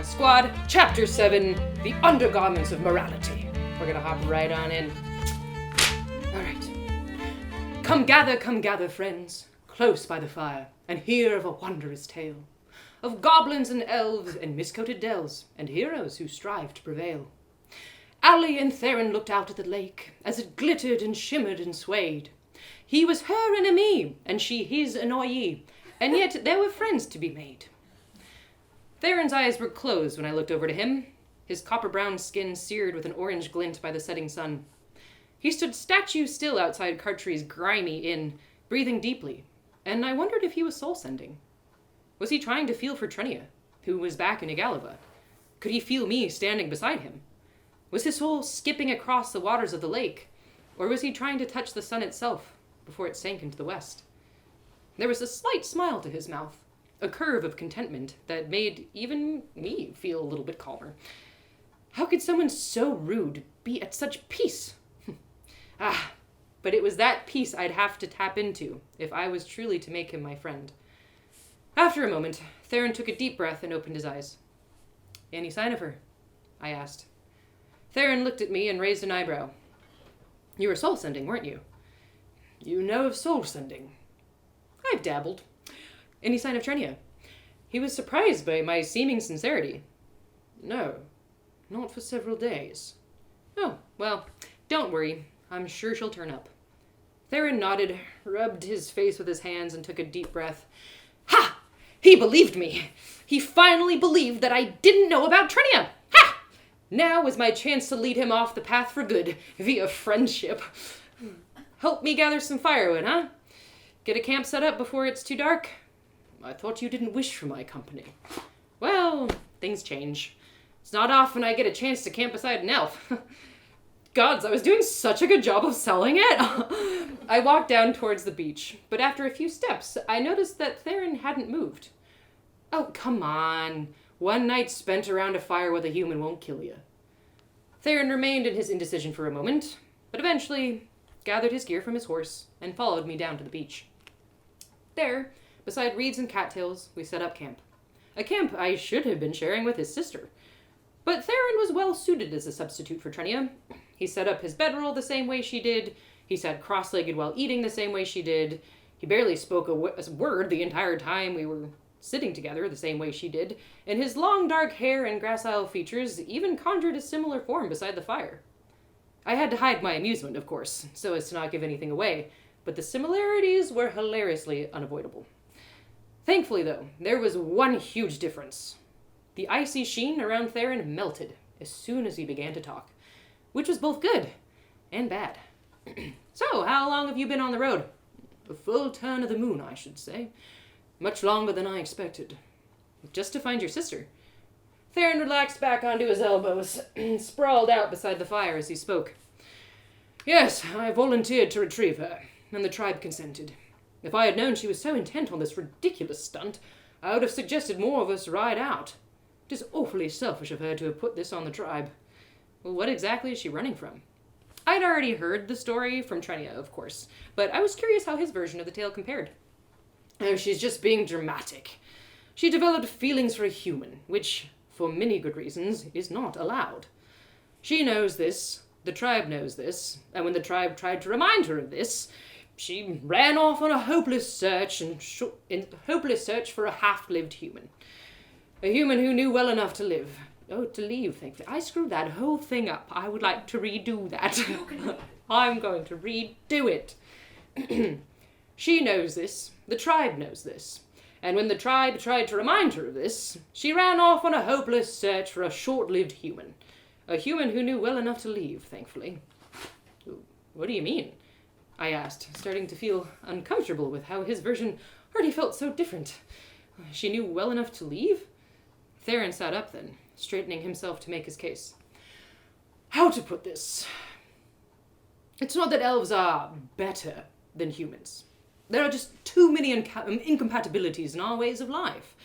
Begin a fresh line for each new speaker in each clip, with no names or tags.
Odds Squad, Chapter 7, The Undergarments of Morality. We're gonna hop right on in. Alright. Come gather, friends, close by the fire, and hear of a wondrous tale, of goblins and elves and miscoated dells, and heroes who strive to prevail. Allie and Theron looked out at the lake, as it glittered and shimmered and swayed. He was her enemy, and she his annoyee, and yet there were friends to be made. Theron's eyes were closed when I looked over to him, his copper-brown skin seared with an orange glint by the setting sun. He stood statue still outside Cartree's grimy inn, breathing deeply, and I wondered if he was soul-sending. Was he trying to feel for Trennia, who was back in Igalava? Could he feel me standing beside him? Was his soul skipping across the waters of the lake, or was he trying to touch the sun itself before it sank into the west? There was a slight smile to his mouth, a curve of contentment that made even me feel a little bit calmer. How could someone so rude be at such peace? But it was that peace I'd have to tap into if I was truly to make him my friend. After a moment, Theron took a deep breath and opened his eyes. Any sign of her? I asked. Theron looked at me and raised an eyebrow. You were soul-sending, weren't you? You know of soul-sending? I've dabbled. Any sign of Trennia? He was surprised by my seeming sincerity. No, not for several days. Oh, well, don't worry. I'm sure she'll turn up. Theron nodded, rubbed his face with his hands, and took a deep breath. Ha! He believed me! He finally believed that I didn't know about Trennia! Ha! Now was my chance to lead him off the path for good, via friendship. Help me gather some firewood, huh? Get a camp set up before it's too dark? I thought you didn't wish for my company. Well, things change. It's not often I get a chance to camp beside an elf. Gods, I was doing such a good job of selling it. I walked down towards the beach, but after a few steps, I noticed that Theron hadn't moved. Oh, come on. One night spent around a fire with a human won't kill you. Theron remained in his indecision for a moment, but eventually gathered his gear from his horse and followed me down to the beach. There, beside reeds and cattails, we set up camp. A camp I should have been sharing with his sister. But Theron was well suited as a substitute for Trennia. He set up his bedroll the same way she did. He sat cross-legged while eating the same way she did. He barely spoke a word the entire time we were sitting together the same way she did. And his long dark hair and gracile features even conjured a similar form beside the fire. I had to hide my amusement, of course, so as to not give anything away, but the similarities were hilariously unavoidable. Thankfully, though, there was one huge difference. The icy sheen around Theron melted as soon as he began to talk, which was both good and bad. So, how long have you been on the road? A full turn of the moon, I should say. Much longer than I expected. Just to find your sister. Theron relaxed back onto his elbows and sprawled out beside the fire as he spoke. Yes, I volunteered to retrieve her, and the tribe consented. If I had known she was so intent on this ridiculous stunt, I would have suggested more of us ride out. It is awfully selfish of her to have put this on the tribe. Well, what exactly is she running from? I'd already heard the story from Trennia, of course, but I was curious how his version of the tale compared. Oh, she's just being dramatic. She developed feelings for a human, which, for many good reasons, is not allowed. She knows this, the tribe knows this, and when the tribe tried to remind her of this, she ran off on a hopeless search for a half-lived human. A human who knew well enough to live. Oh, to leave, thankfully. I screwed that whole thing up. I would like to redo that. I'm going to redo it. She knows this. The tribe knows this. And when the tribe tried to remind her of this, she ran off on a hopeless search for a short-lived human. A human who knew well enough to leave, thankfully. What do you mean? I asked, starting to feel uncomfortable with how his version already felt so different. She knew well enough to leave? Theron sat up then, straightening himself to make his case. How to put this? It's not that elves are better than humans. There are just too many incompatibilities in our ways of life.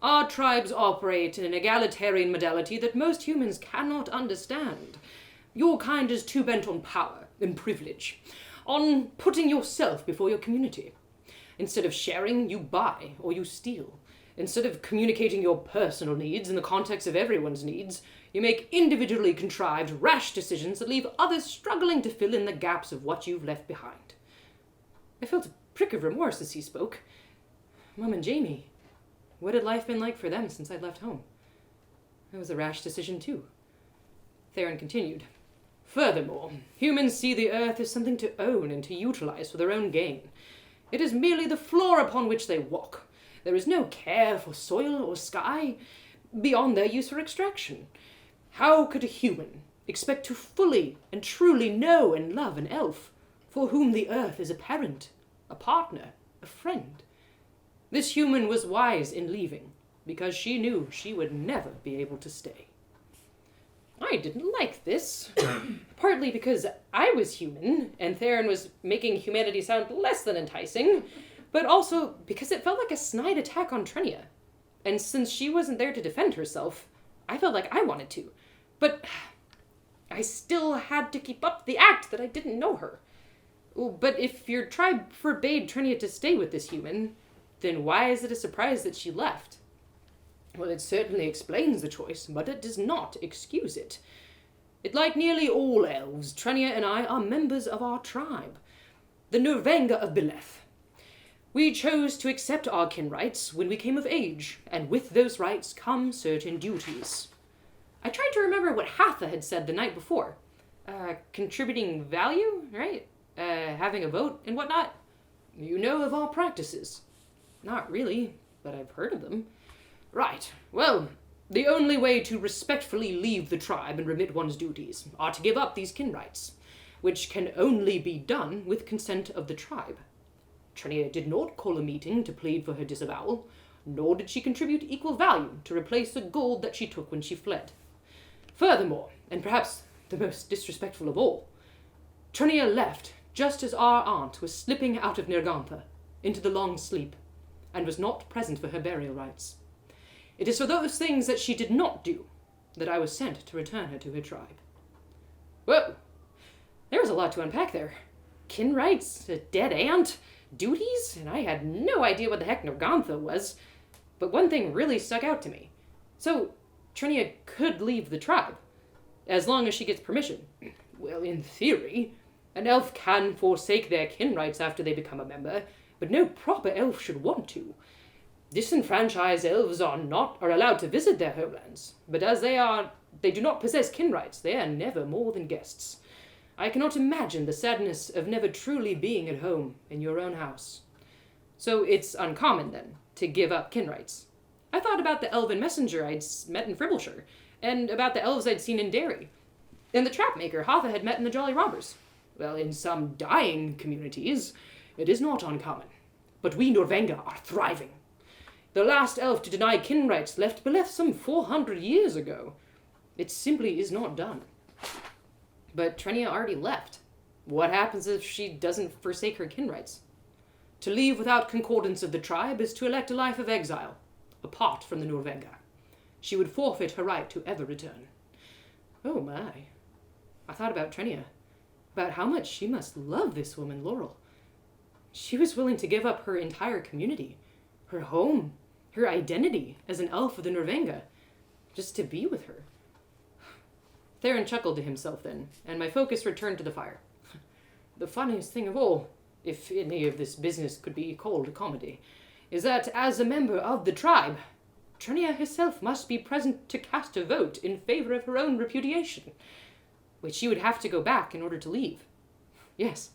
Our tribes operate in an egalitarian modality that most humans cannot understand. Your kind is too bent on power and privilege, on putting yourself before your community. Instead of sharing, you buy or you steal. Instead of communicating your personal needs in the context of everyone's needs, you make individually contrived, rash decisions that leave others struggling to fill in the gaps of what you've left behind. I felt a prick of remorse as he spoke. Mum and Jamie, what had life been like for them since I'd left home? It was a rash decision, too. Theron continued. Furthermore, humans see the earth as something to own and to utilize for their own gain. It is merely the floor upon which they walk. There is no care for soil or sky beyond their use for extraction. How could a human expect to fully and truly know and love an elf, for whom the earth is a parent, a partner, a friend? This human was wise in leaving, because she knew she would never be able to stay. I didn't like this, partly because I was human, and Theron was making humanity sound less than enticing, but also because it felt like a snide attack on Trennia. And since she wasn't there to defend herself, I felt like I wanted to. But I still had to keep up the act that I didn't know her. But if your tribe forbade Trennia to stay with this human, then why is it a surprise that she left? Well, it certainly explains the choice, but it does not excuse it. Like nearly all elves, Trennia and I are members of our tribe, the Norvenga of Beleth. We chose to accept our kin rights when we came of age, and with those rights come certain duties. I tried to remember what Hatha had said the night before. Contributing value, right? Having a vote and whatnot. You know of our practices. Not really, but I've heard of them. Right. Well, the only way to respectfully leave the tribe and remit one's duties are to give up these kin rights, which can only be done with consent of the tribe. Trennia did not call a meeting to plead for her disavowal, nor did she contribute equal value to replace the gold that she took when she fled. Furthermore, and perhaps the most disrespectful of all, Trennia left just as our aunt was slipping out of Nirgantha into the long sleep, and was not present for her burial rites. It is for those things that she did not do that I was sent to return her to her tribe. Whoa! There was a lot to unpack there. Kin rights, a dead aunt, duties, and I had no idea what the heck Nirgantha was. But one thing really stuck out to me. So, Trennia could leave the tribe, as long as she gets permission. Well, in theory, an elf can forsake their kin rights after they become a member, but no proper elf should want to. Disenfranchised elves are allowed to visit their homelands, but as they do not possess kin rights, they are never more than guests. I cannot imagine the sadness of never truly being at home in your own house. So it's uncommon, then, to give up kin rights. I thought about the elven messenger I'd met in Fribbleshire, and about the elves I'd seen in Derry, and the trapmaker Hatha had met in the Jolly Robbers. Well, in some dying communities, it is not uncommon. But we Norvenga are thriving. The last elf to deny kin rights left Beleth some 400 years ago. It simply is not done. But Trennia already left. What happens if she doesn't forsake her kin rights? To leave without concordance of the tribe is to elect a life of exile, apart from the Norvenga. She would forfeit her right to ever return. Oh my. I thought about Trennia, about how much she must love this woman, Laurel. She was willing to give up her entire community, her home, her identity as an elf of the Norvenga, just to be with her. Theron chuckled to himself then, and my focus returned to the fire. The funniest thing of all, if any of this business could be called a comedy, is that as a member of the tribe, Trennia herself must be present to cast a vote in favor of her own repudiation, which she would have to go back in order to leave. Yes,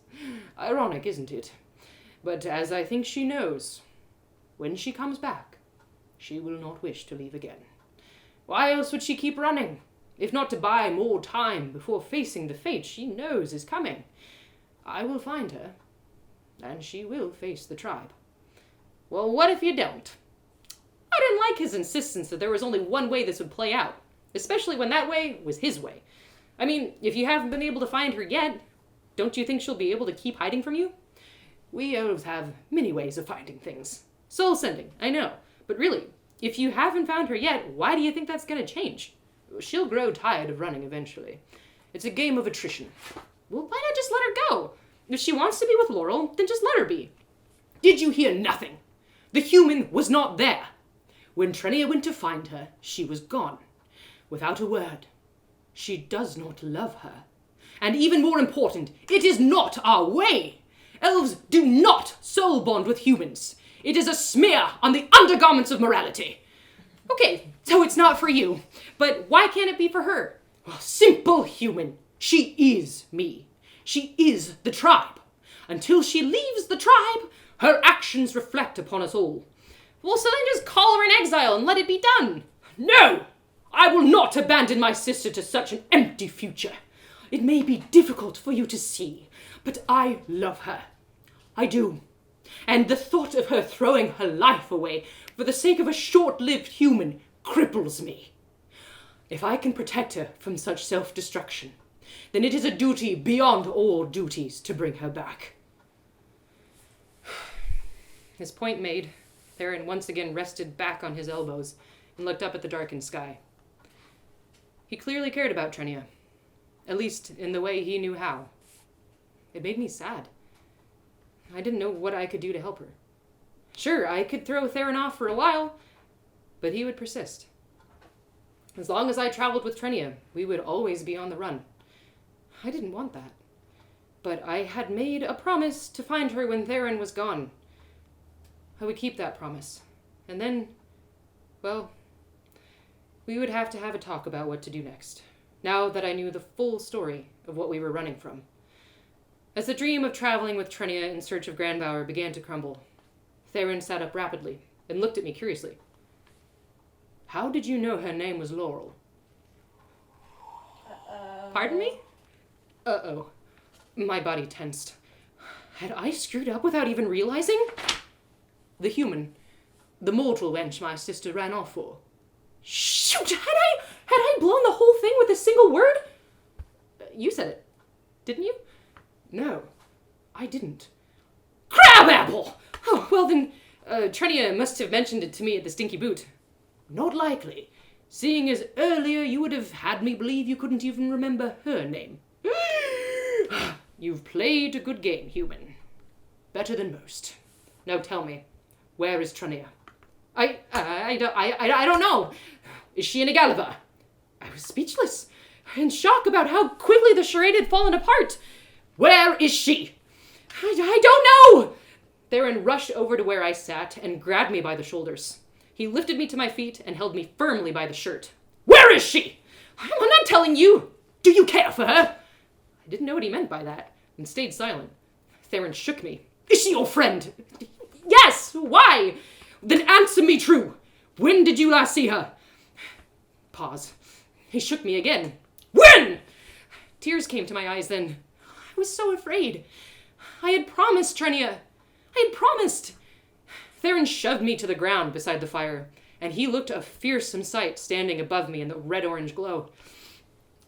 ironic, isn't it? But as I think she knows, when she comes back, she will not wish to leave again. Why else would she keep running, if not to buy more time before facing the fate she knows is coming? I will find her, and she will face the tribe. Well, what if you don't? I didn't like his insistence that there was only one way this would play out, especially when that way was his way. I mean, if you haven't been able to find her yet, don't you think she'll be able to keep hiding from you? We elves have many ways of finding things. Soul sending, I know. But really, if you haven't found her yet, why do you think that's going to change? She'll grow tired of running eventually. It's a game of attrition. Well, why not just let her go? If she wants to be with Laurel, then just let her be. Did you hear nothing? The human was not there. When Trennia went to find her, she was gone, without a word. She does not love her. And even more important, it is not our way. Elves do not soul bond with humans. It is a smear on the undergarments of morality. Okay, so it's not for you. But why can't it be for her? Well, simple human. She is me. She is the tribe. Until she leaves the tribe, her actions reflect upon us all. Well, so then just call her in exile and let it be done. No! I will not abandon my sister to such an empty future. It may be difficult for you to see, but I love her. I do. And the thought of her throwing her life away for the sake of a short-lived human cripples me. If I can protect her from such self-destruction, then it is a duty beyond all duties to bring her back. His point made, Theron once again rested back on his elbows and looked up at the darkened sky. He clearly cared about Trennia, at least in the way he knew how. It made me sad. I didn't know what I could do to help her. Sure, I could throw Theron off for a while, but he would persist. As long as I traveled with Trennia, we would always be on the run. I didn't want that. But I had made a promise to find her when Theron was gone. I would keep that promise. And then, well, we would have to have a talk about what to do next, now that I knew the full story of what we were running from. As the dream of traveling with Trennia in search of Grandbower began to crumble, Theron sat up rapidly and looked at me curiously. How did you know her name was Laurel? Pardon me? Uh-oh. My body tensed. Had I screwed up without even realizing? The human, the mortal wench my sister ran off for. Shoot! Had I blown the whole thing with a single word? You said it, didn't you? No, I didn't. Crabapple! Oh, well then, Trennia must have mentioned it to me at the Stinky Boot. Not likely, seeing as earlier you would have had me believe you couldn't even remember her name. You've played a good game, human. Better than most. Now tell me, where is Trennia? I don't know. Is she in a Gallivant? I was speechless, in shock about how quickly the charade had fallen apart. Where is she? I don't know! Theron rushed over to where I sat and grabbed me by the shoulders. He lifted me to my feet and held me firmly by the shirt. Where is she? I'm not telling you. Do you care for her? I didn't know what he meant by that and stayed silent. Theron shook me. Is she your friend? Yes! Why? Then answer me true. When did you last see her? Pause. He shook me again. When? Tears came to my eyes then. I was so afraid. I had promised, Trennia. I had promised. Theron shoved me to the ground beside the fire, and he looked a fearsome sight standing above me in the red-orange glow.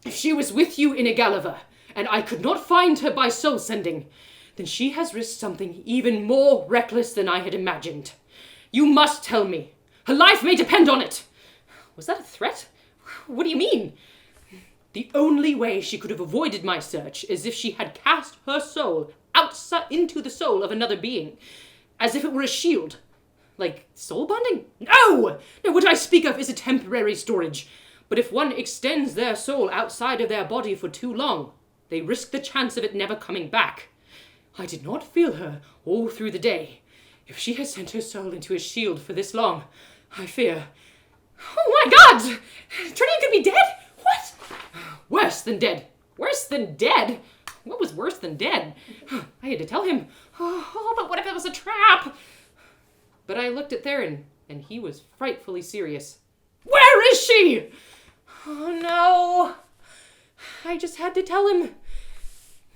If she was with you in a Gallivant, and I could not find her by soul-sending, then she has risked something even more reckless than I had imagined. You must tell me. Her life may depend on it. Was that a threat? What do you mean? The only way she could have avoided my search is if she had cast her soul outside into the soul of another being, as if it were a shield. Like soul bonding? No! No, what I speak of is a temporary storage. But if one extends their soul outside of their body for too long, they risk the chance of it never coming back. I did not feel her all through the day. If she has sent her soul into a shield for this long, I fear... Oh my God! Trennia could be dead? What? Worse than dead. Worse than dead? What was worse than dead? I had to tell him. Oh, but what if it was a trap? But I looked at Theron, and he was frightfully serious. Where is she? Oh no. I just had to tell him.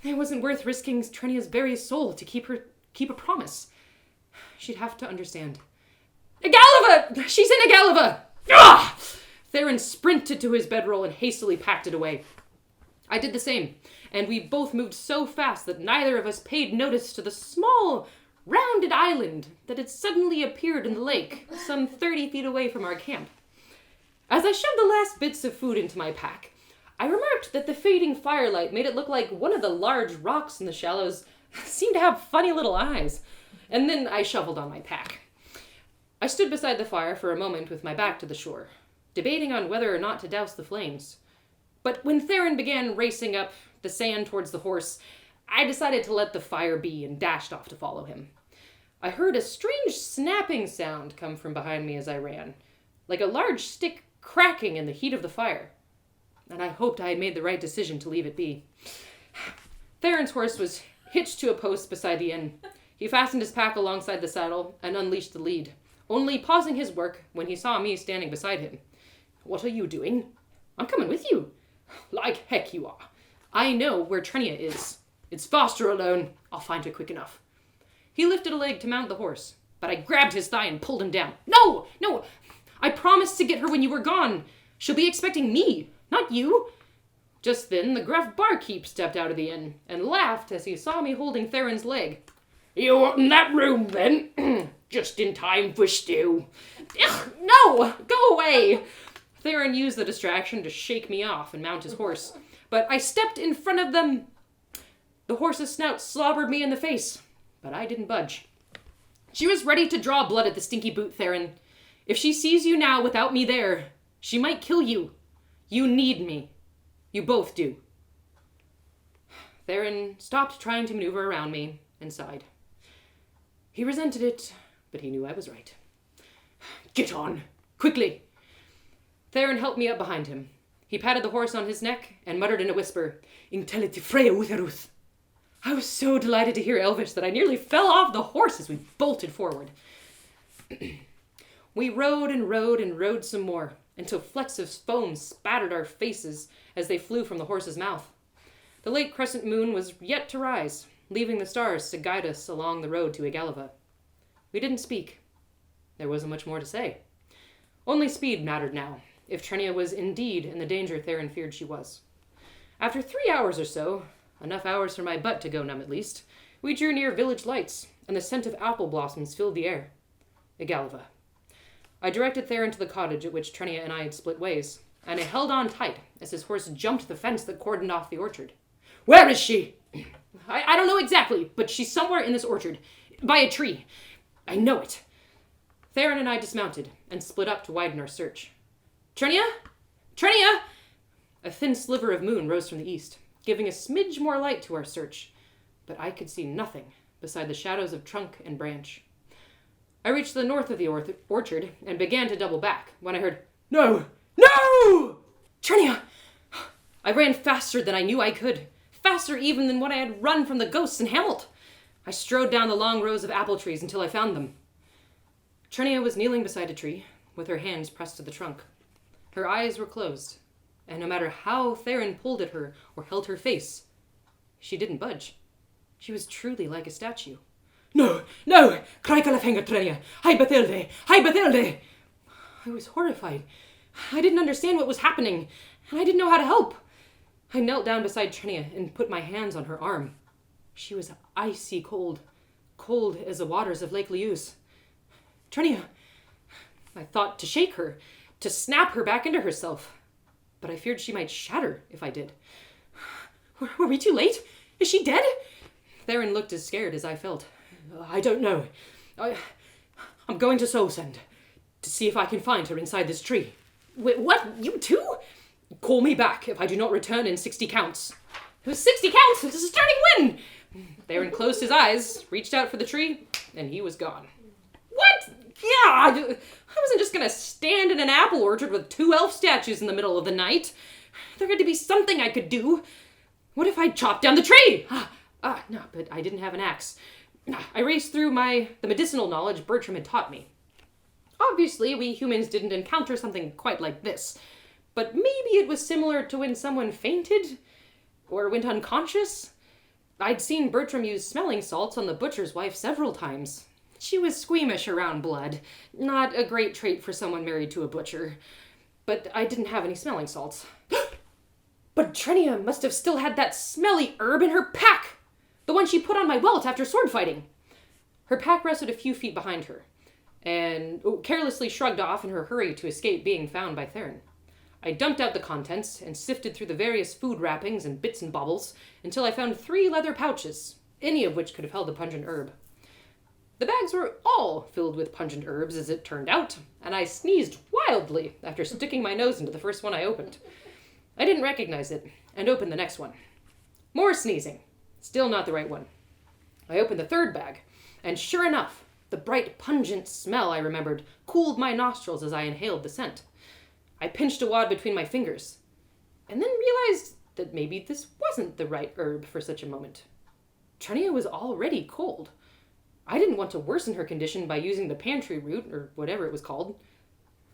It wasn't worth risking Trennia's very soul to keep a promise. She'd have to understand. A Gallivant! She's in a Gallivant! Ah! Theron sprinted to his bedroll and hastily packed it away. I did the same, and we both moved so fast that neither of us paid notice to the small, rounded island that had suddenly appeared in the lake, some 30 feet away from our camp. As I shoved the last bits of food into my pack, I remarked that the fading firelight made it look like one of the large rocks in the shallows seemed to have funny little eyes, and then I shoveled on my pack. I stood beside the fire for a moment with my back to the shore, debating on whether or not to douse the flames. But when Theron began racing up the sand towards the horse, I decided to let the fire be and dashed off to follow him. I heard a strange snapping sound come from behind me as I ran, like a large stick cracking in the heat of the fire, and I hoped I had made the right decision to leave it be. Theron's horse was hitched to a post beside the inn. He fastened his pack alongside the saddle and unleashed the lead, only pausing his work when he saw me standing beside him. "What are you doing?" "I'm coming with you." "Like heck you are. I know where Trennia is. It's faster alone. I'll find her quick enough." He lifted a leg to mount the horse, but I grabbed his thigh and pulled him down. No! I promised to get her when you were gone. She'll be expecting me, not you." Just then, the gruff barkeep stepped out of the inn and laughed as he saw me holding Theron's leg. "You were in that room, then? Just in time for stew." "Ugh, no! Go away!" Theron used the distraction to shake me off and mount his horse, but I stepped in front of them. The horse's snout slobbered me in the face, but I didn't budge. "She was ready to draw blood at the stinky boot, Theron. If she sees you now without me there, she might kill you. You need me. You both do." Theron stopped trying to maneuver around me and sighed. He resented it, but he knew I was right. "Get on, quickly." Theron helped me up behind him. He patted the horse on his neck and muttered in a whisper, "Intellit Freya Utharuth." I was so delighted to hear Elvish that I nearly fell off the horse as we bolted forward. We rode and rode and rode some more, until flecks of foam spattered our faces as they flew from the horse's mouth. The late crescent moon was yet to rise, leaving the stars to guide us along the road to Igalva. We didn't speak. There wasn't much more to say. Only speed mattered now, if Trennia was indeed in the danger Theron feared she was. After 3 hours or so, enough hours for my butt to go numb at least, we drew near village lights, and the scent of apple blossoms filled the air. Igalva. I directed Theron to the cottage at which Trennia and I had split ways, and I held on tight as his horse jumped the fence that cordoned off the orchard. "Where is she?" I don't know exactly, but she's somewhere in this orchard, by a tree. I know it." Theron and I dismounted and split up to widen our search. "Trennia? Trennia!" A thin sliver of moon rose from the east, giving a smidge more light to our search, but I could see nothing beside the shadows of trunk and branch. I reached the north of the orchard and began to double back when I heard, "No! No! Trennia!" I ran faster than I knew I could, faster even than when I had run from the ghosts in Hamlet. I strode down the long rows of apple trees until I found them. Trennia was kneeling beside a tree, with her hands pressed to the trunk. Her eyes were closed, and no matter how Theron pulled at her or held her face, she didn't budge. She was truly like a statue. "No! No! Craikalafenga Trennia! Hi Bathilde! Hi Bathilde!" I was horrified. I didn't understand what was happening, and I didn't know how to help. I knelt down beside Trennia and put my hands on her arm. She was icy cold, cold as the waters of Lake Lius. "Trennia!" I thought to shake her, to snap her back into herself, but I feared she might shatter if I did. "Were we too late? Is she dead?" Theron looked as scared as I felt. "I don't know. I'm going to Soul Send to see if I can find her inside this tree." "Wait, what? You too?" "Call me back if I do not return in 60 counts." "It was 60 counts! This is starting when?" Theron closed his eyes, reached out for the tree, and he was gone. "What? Yeah, I wasn't just gonna stand in an apple orchard with 2 elf statues in the middle of the night. There had to be something I could do. What if I chopped down the tree? No, but I didn't have an axe. I raced through the medicinal knowledge Bertram had taught me. Obviously, we humans didn't encounter something quite like this, but maybe it was similar to when someone fainted or went unconscious. I'd seen Bertram use smelling salts on the butcher's wife several times. She was squeamish around blood, not a great trait for someone married to a butcher, but I didn't have any smelling salts. But Trennia must have still had that smelly herb in her pack! The one she put on my welt after sword fighting. Her pack rested a few feet behind her, and carelessly shrugged off in her hurry to escape being found by Theron. I dumped out the contents and sifted through the various food wrappings and bits and baubles until I found 3 leather pouches, any of which could have held the pungent herb. The bags were all filled with pungent herbs, as it turned out, and I sneezed wildly after sticking my nose into the first one I opened. I didn't recognize it, and opened the next one. More sneezing. Still not the right one. I opened the third bag, and sure enough, the bright, pungent smell I remembered cooled my nostrils as I inhaled the scent. I pinched a wad between my fingers, and then realized that maybe this wasn't the right herb for such a moment. Trennia was already cold. I didn't want to worsen her condition by using the pantry root, or whatever it was called,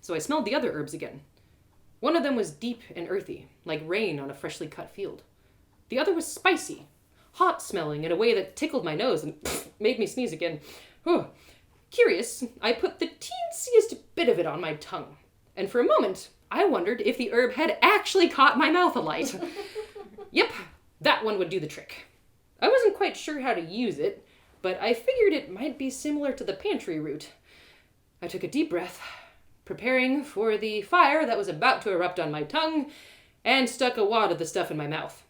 so I smelled the other herbs again. One of them was deep and earthy, like rain on a freshly cut field. The other was spicy, hot-smelling in a way that tickled my nose and made me sneeze again. Curious, I put the teensiest bit of it on my tongue, and for a moment, I wondered if the herb had actually caught my mouth alight. Yep, that one would do the trick. I wasn't quite sure how to use it, but I figured it might be similar to the pantry root. I took a deep breath, preparing for the fire that was about to erupt on my tongue, and stuck a wad of the stuff in my mouth.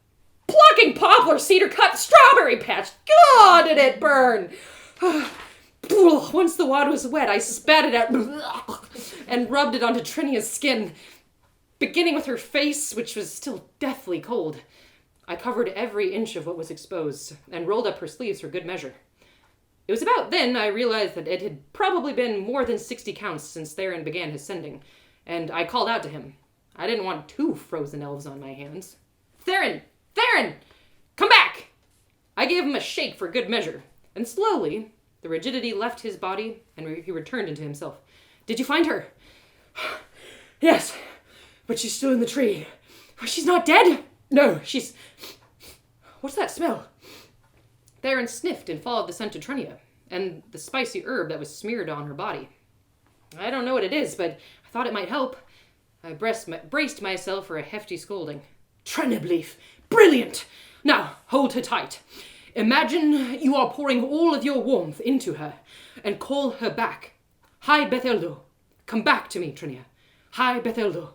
Plucking poplar, cedar cut, strawberry patch! God, did it burn! Once the wad was wet, I spat it out and rubbed it onto Trennia's skin, beginning with her face, which was still deathly cold. I covered every inch of what was exposed and rolled up her sleeves for good measure. It was about then I realized that it had probably been more than 60 counts since Theron began his sending, and I called out to him. I didn't want 2 frozen elves on my hands. Theron! Theron! Come back! I gave him a shake for good measure, and slowly the rigidity left his body and he returned into himself. Did you find her? Yes, but she's still in the tree. She's not dead? No, she's... What's that smell? Theron sniffed and followed the scent to Trennia, and the spicy herb that was smeared on her body. I don't know what it is, but I thought it might help. I braced myself for a hefty scolding. Trennia leaf! Brilliant! Now, hold her tight. Imagine you are pouring all of your warmth into her, and call her back. Hi, Betheldo. Come back to me, Trennia. Hi, Betheldo.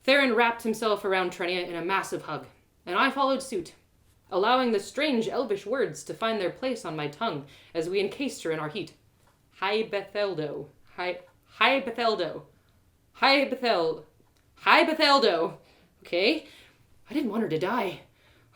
Theron wrapped himself around Trennia in a massive hug, and I followed suit, allowing the strange elvish words to find their place on my tongue as we encased her in our heat. Hi, Betheldo. Hi, Betheldo. Hi, Betheldo. Okay. I didn't want her to die.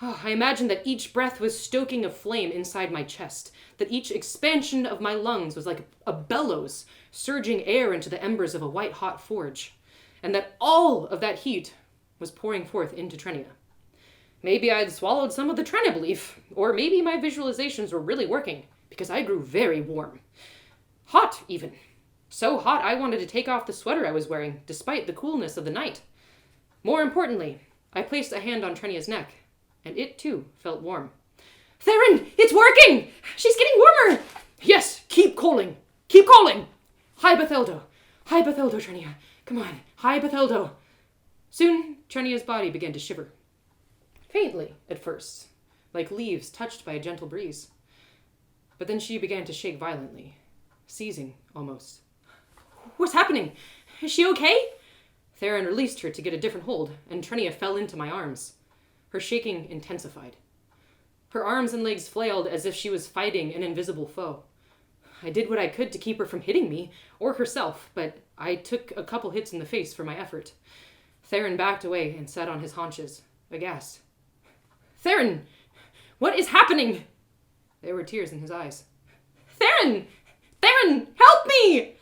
I imagined that each breath was stoking a flame inside my chest, that each expansion of my lungs was like a bellows, surging air into the embers of a white-hot forge, and that all of that heat was pouring forth into Trennia. Maybe I'd swallowed some of the Trennia belief, or maybe my visualizations were really working, because I grew very warm. Hot, even. So hot I wanted to take off the sweater I was wearing, despite the coolness of the night. More importantly, I placed a hand on Trennia's neck, and it too felt warm. Theron, it's working! She's getting warmer! Yes, keep calling! Keep calling! Hi, Betheldo. Hi, Betheldo, Trennia. Come on. Hi, Betheldo. Soon, Trennia's body began to shiver. Faintly, at first, like leaves touched by a gentle breeze. But then she began to shake violently, seizing, almost. What's happening? Is she okay? Theron released her to get a different hold, and Trennia fell into my arms. Her shaking intensified. Her arms and legs flailed as if she was fighting an invisible foe. I did what I could to keep her from hitting me, or herself, but I took a couple hits in the face for my effort. Theron backed away and sat on his haunches, aghast. Theron! What is happening? There were tears in his eyes. Theron! Theron! Help me!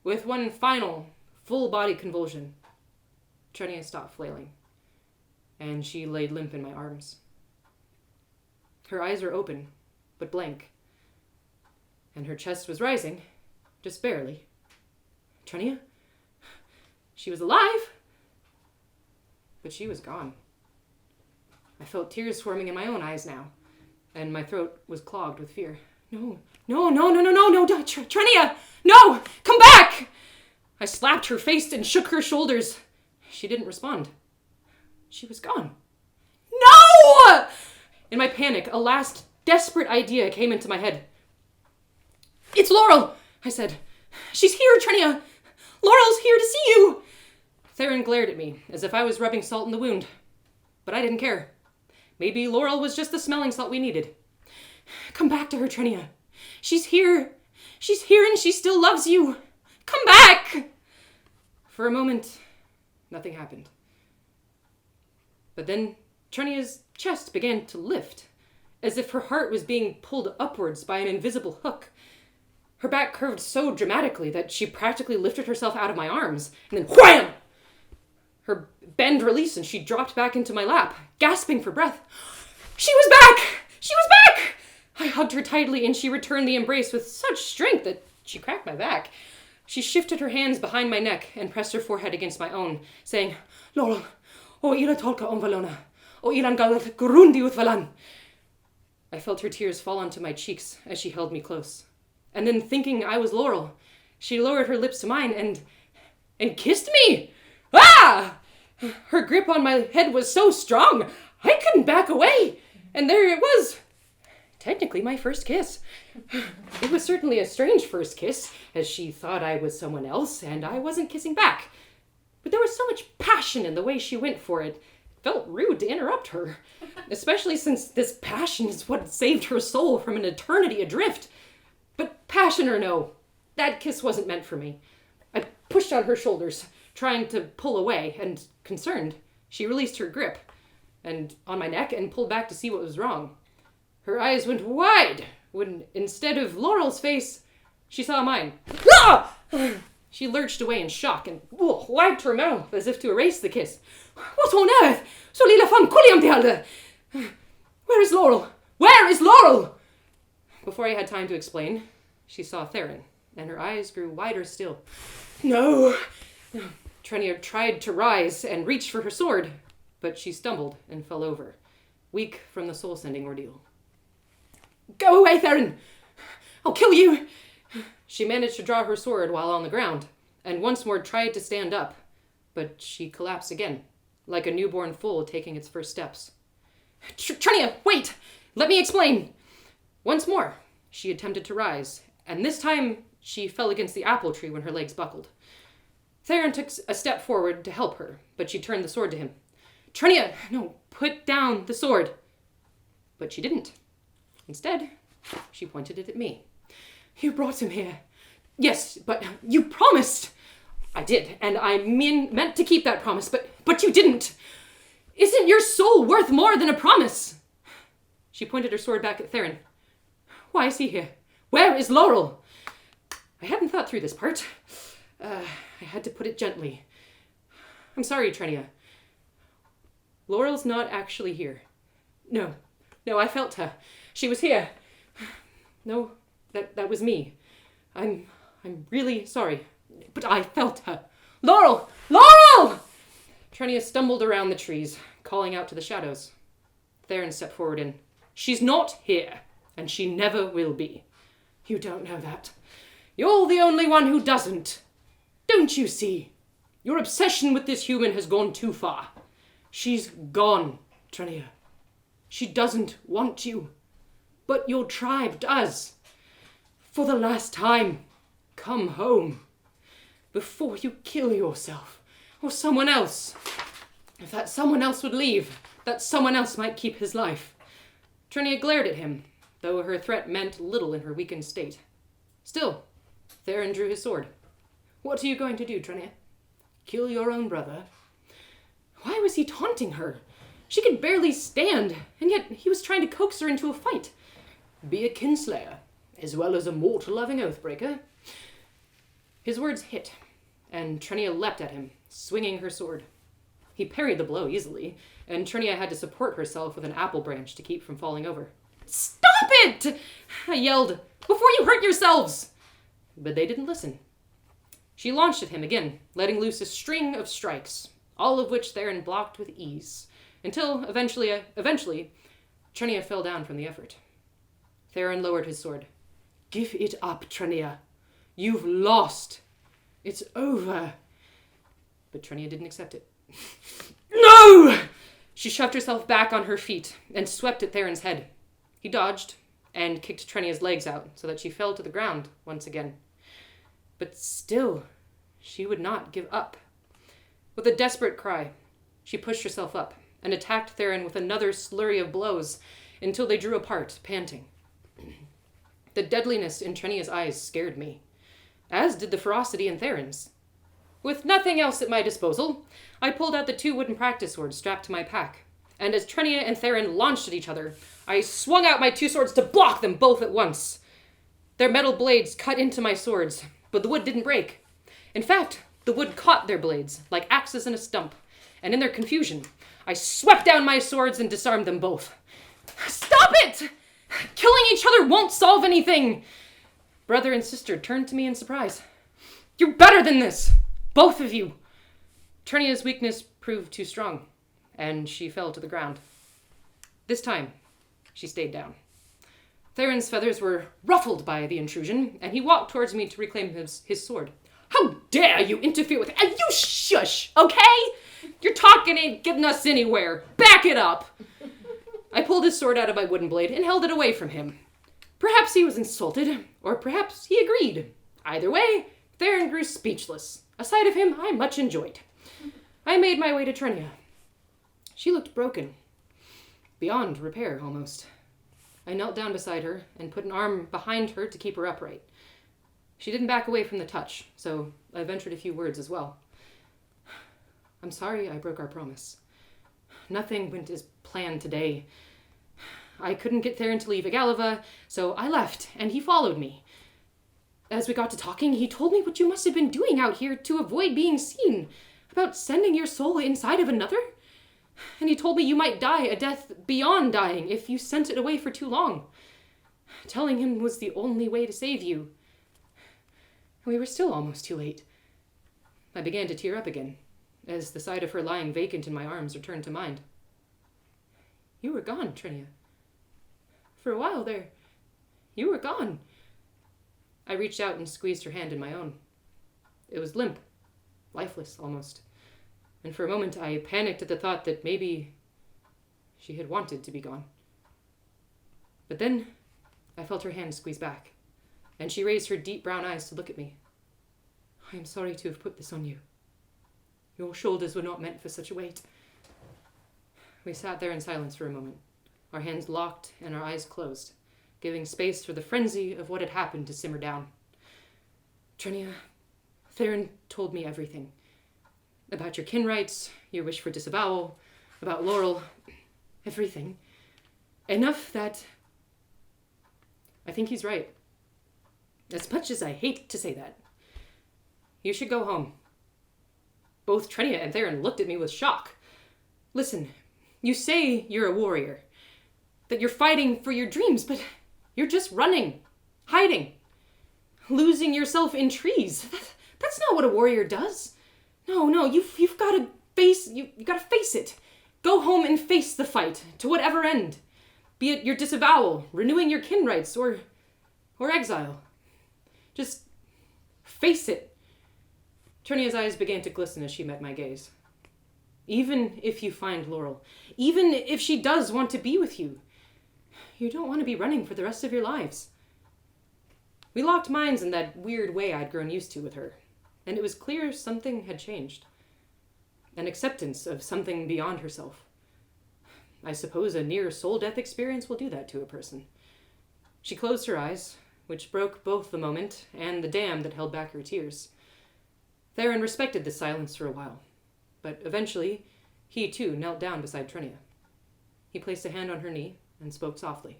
With one final, full-body convulsion, Trennia stopped flailing, and she laid limp in my arms. Her eyes were open, but blank, and her chest was rising, just barely. Trennia? She was alive, but she was gone. I felt tears swarming in my own eyes now, and my throat was clogged with fear. No, Trennia! No! Come back! I slapped her face and shook her shoulders. She didn't respond. She was gone. No! In my panic, a last desperate idea came into my head. It's Laurel, I said. She's here, Trennia. Laurel's here to see you. Theron glared at me, as if I was rubbing salt in the wound. But I didn't care. Maybe Laurel was just the smelling salt we needed. Come back to her, Trennia. She's here. She's here and she still loves you. Come back! For a moment, nothing happened. But then Trennia's chest began to lift, as if her heart was being pulled upwards by an invisible hook. Her back curved so dramatically that she practically lifted herself out of my arms, and then wham! Her bend released and she dropped back into my lap, gasping for breath. She was back! She was back! I hugged her tightly and she returned the embrace with such strength that she cracked my back. She shifted her hands behind my neck and pressed her forehead against my own, saying, Laurel, o ila tolka on Valona, o ilan galat gurundi with Valan. I felt her tears fall onto my cheeks as she held me close. And then, thinking I was Laurel, she lowered her lips to mine and kissed me. Ah! Her grip on my head was so strong, I couldn't back away. And there it was. Technically my first kiss. It was certainly a strange first kiss, as she thought I was someone else and I wasn't kissing back. But there was so much passion in the way she went for it. It felt rude to interrupt her, especially since this passion is what saved her soul from an eternity adrift. But passion or no, that kiss wasn't meant for me. I pushed on her shoulders, trying to pull away, and concerned, she released her grip and on my neck and pulled back to see what was wrong. Her eyes went wide when, instead of Laurel's face, she saw mine. Ah! She lurched away in shock and wiped her mouth as if to erase the kiss. What on earth? Så lilla fan kulliam till hade. Where is Laurel? Where is Laurel? Before I had time to explain, she saw Theron, and her eyes grew wider still. No! Trennia tried to rise and reach for her sword, but she stumbled and fell over, weak from the soul-sending ordeal. Go away, Theron! I'll kill you! She managed to draw her sword while on the ground, and once more tried to stand up, but she collapsed again, like a newborn foal taking its first steps. Trennia, wait! Let me explain! Once more, she attempted to rise, and this time she fell against the apple tree when her legs buckled. Theron took a step forward to help her, but she turned the sword to him. Trennia, no, put down the sword. But she didn't. Instead, she pointed it at me. You brought him here. Yes, but you promised. I did, and I meant to keep that promise, but you didn't. Isn't your soul worth more than a promise? She pointed her sword back at Theron. Why is he here? Where is Laurel? I hadn't thought through this part. I had to put it gently. I'm sorry, Trennia. Laurel's not actually here. No, I felt her. She was here. No, that was me. I'm really sorry, but I felt her. Laurel! Laurel! Trennia stumbled around the trees, calling out to the shadows. Theron stepped forward and, she's not here, and she never will be. You don't know that. You're the only one who doesn't. Don't you see? Your obsession with this human has gone too far. She's gone, Trennia. She doesn't want you. But your tribe does. For the last time, come home. Before you kill yourself, or someone else. If that someone else would leave, that someone else might keep his life. Trennia glared at him, though her threat meant little in her weakened state. Still, Theron drew his sword. What are you going to do, Trennia? Kill your own brother? Why was he taunting her? She could barely stand, and yet he was trying to coax her into a fight. Be a kinslayer, as well as a mortal-loving oathbreaker. His words hit, and Trennia leapt at him, swinging her sword. He parried the blow easily, and Trennia had to support herself with an apple branch to keep from falling over. Stop it! I yelled. Before you hurt yourselves! But they didn't listen. She launched at him again, letting loose a string of strikes, all of which Theron blocked with ease, until, eventually, Trennia fell down from the effort. Theron lowered his sword. Give it up, Trennia. You've lost. It's over. But Trennia didn't accept it. No! She shoved herself back on her feet and swept at Theron's head. He dodged and kicked Trennia's legs out so that she fell to the ground once again. But still, she would not give up. With a desperate cry, she pushed herself up and attacked Theron with another slurry of blows until they drew apart, panting. The deadliness in Trennia's eyes scared me, as did the ferocity in Theron's. With nothing else at my disposal, I pulled out the 2 wooden practice swords strapped to my pack, and as Trennia and Theron launched at each other, I swung out my 2 swords to block them both at once. Their metal blades cut into my swords, but the wood didn't break. In fact, the wood caught their blades, like axes in a stump, and in their confusion, I swept down my swords and disarmed them both. Stop it! Killing each other won't solve anything! Brother and sister turned to me in surprise. You're better than this! Both of you! Trennia's weakness proved too strong, and she fell to the ground. This time, she stayed down. Theron's feathers were ruffled by the intrusion, and he walked towards me to reclaim his sword. How dare you interfere with... You shush, okay? Your talking ain't getting us anywhere. Back it up! I pulled his sword out of my wooden blade and held it away from him. Perhaps he was insulted, or perhaps he agreed. Either way, Theron grew speechless. A sight of him I much enjoyed. I made my way to Trennia. She looked broken. Beyond repair, almost. I knelt down beside her and put an arm behind her to keep her upright. She didn't back away from the touch, so I ventured a few words as well. I'm sorry I broke our promise. Nothing went as planned today. I couldn't get Theron to leave Agalava, so I left, and he followed me. As we got to talking, he told me what you must have been doing out here to avoid being seen, about sending your soul inside of another. And he told me you might die a death beyond dying if you sent it away for too long. Telling him was the only way to save you. We were still almost too late. I began to tear up again, as the sight of her lying vacant in my arms returned to mind. You were gone, Trennia. For a while there, you were gone. I reached out and squeezed her hand in my own. It was limp, lifeless almost, and for a moment I panicked at the thought that maybe she had wanted to be gone. But then I felt her hand squeeze back, and she raised her deep brown eyes to look at me. I am sorry to have put this on you. Your shoulders were not meant for such a weight. We sat there in silence for a moment, our hands locked and our eyes closed, giving space for the frenzy of what had happened to simmer down. Trennia, Theron told me everything. About your kin rights, your wish for disavowal, about Laurel, everything. Enough that I think he's right. As much as I hate to say that. You should go home. Both Trennia and Theron looked at me with shock. Listen, you say you're a warrior, that you're fighting for your dreams, but you're just running, hiding, losing yourself in trees. That's not what a warrior does. No, you've got to face it. Go home and face the fight, to whatever end. Be it your disavowal, renewing your kin rights, or exile. Just face it. Trennia's eyes began to glisten as she met my gaze. Even if you find Laurel, even if she does want to be with you, you don't want to be running for the rest of your lives. We locked minds in that weird way I'd grown used to with her, and it was clear something had changed. An acceptance of something beyond herself. I suppose a near soul-death experience will do that to a person. She closed her eyes, which broke both the moment and the dam that held back her tears. Theron respected this silence for a while, but eventually he too knelt down beside Trennia. He placed a hand on her knee and spoke softly.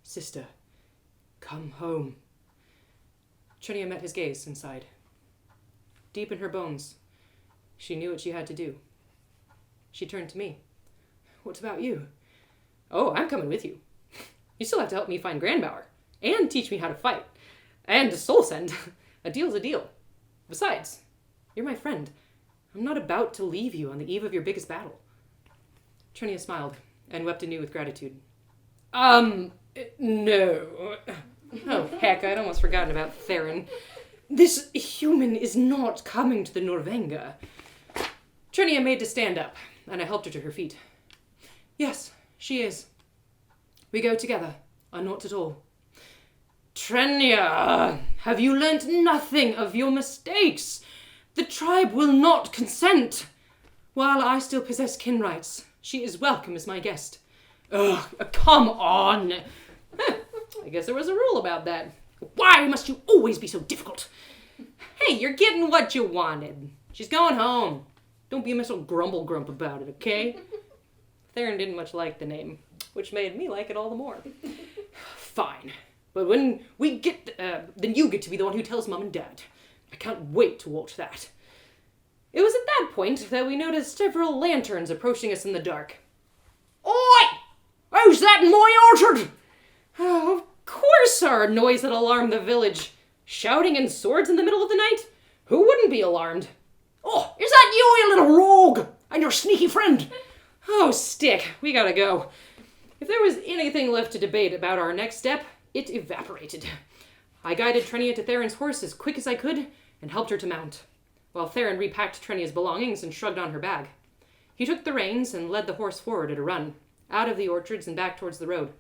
Sister, come home. Trennia met his gaze and sighed. Deep in her bones, she knew what she had to do. She turned to me. What about you? Oh, I'm coming with you. You still have to help me find Grandbower, and teach me how to fight, and soul send. A deal's a deal. Besides, you're my friend. I'm not about to leave you on the eve of your biggest battle. Trennia smiled and wept anew with gratitude. No. Oh, heck, I'd almost forgotten about Theron. This human is not coming to the Norvenga. Trennia made to stand up, and I helped her to her feet. Yes, she is. We go together, or not at all. Trennia, have you learnt nothing of your mistakes? The tribe will not consent. While I still possess kin rights, she is welcome as my guest. Ugh, come on. I guess there was a rule about that. Why must you always be so difficult? Hey, you're getting what you wanted. She's going home. Don't be a Mr. Grumble Grump about it, okay? Theron didn't much like the name, which made me like it all the more. Fine. But when we get, then you get to be the one who tells Mom and Dad. I can't wait to watch that. It was at that point that we noticed several lanterns approaching us in the dark. Oi! Who's that in my orchard? Oh, of course, sir, a noise that alarmed the village. Shouting and swords in the middle of the night? Who wouldn't be alarmed? Oh, is that you little rogue? And your sneaky friend? Oh, stick, we gotta go. If there was anything left to debate about our next step, it evaporated. I guided Trennia to Theron's horse as quick as I could and helped her to mount, while Theron repacked Trennia's belongings and shrugged on her bag. He took the reins and led the horse forward at a run, out of the orchards and back towards the road.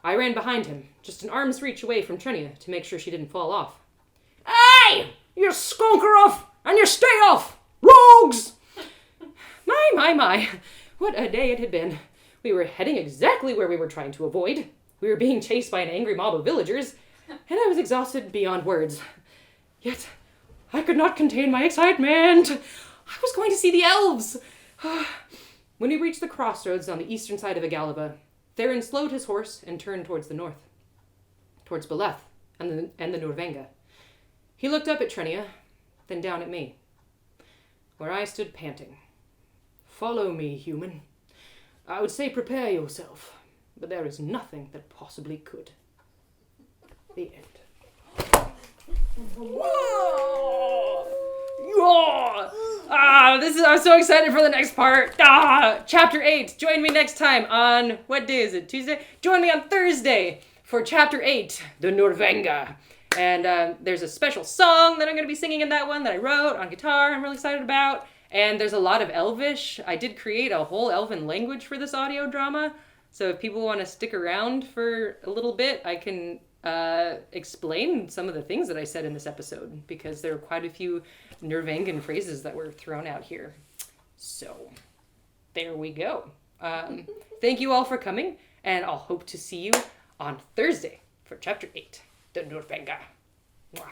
I ran behind him, just an arm's reach away from Trennia to make sure she didn't fall off. Hey! You skunker off! And you stay off! Rogues! My. What a day it had been. We were heading exactly where we were trying to avoid. We were being chased by an angry mob of villagers, and I was exhausted beyond words. Yet, I could not contain my excitement. I was going to see the elves. When we reached the crossroads on the eastern side of Agalaba, Theron slowed his horse and turned towards the north, towards Beleth and the Norvenga. He looked up at Trennia, then down at me, where I stood panting. Follow me, human. I would say prepare yourself, but there is nothing that possibly could. The end. Whoa! I'm so excited for the next part. Chapter 8. Join me next time on, what day is it? Tuesday? Join me on Thursday for Chapter 8, The Norvenga. And there's a special song that I'm going to be singing in that one that I wrote on guitar I'm really excited about. And there's a lot of Elvish. I did create a whole Elven language for this audio drama. So if people want to stick around for a little bit, I can explain some of the things that I said in this episode, because there are quite a few Norvengan phrases that were thrown out here. So there we go. Thank you all for coming, and I'll hope to see you on Thursday for Chapter 8, The Norvenga. Mwah.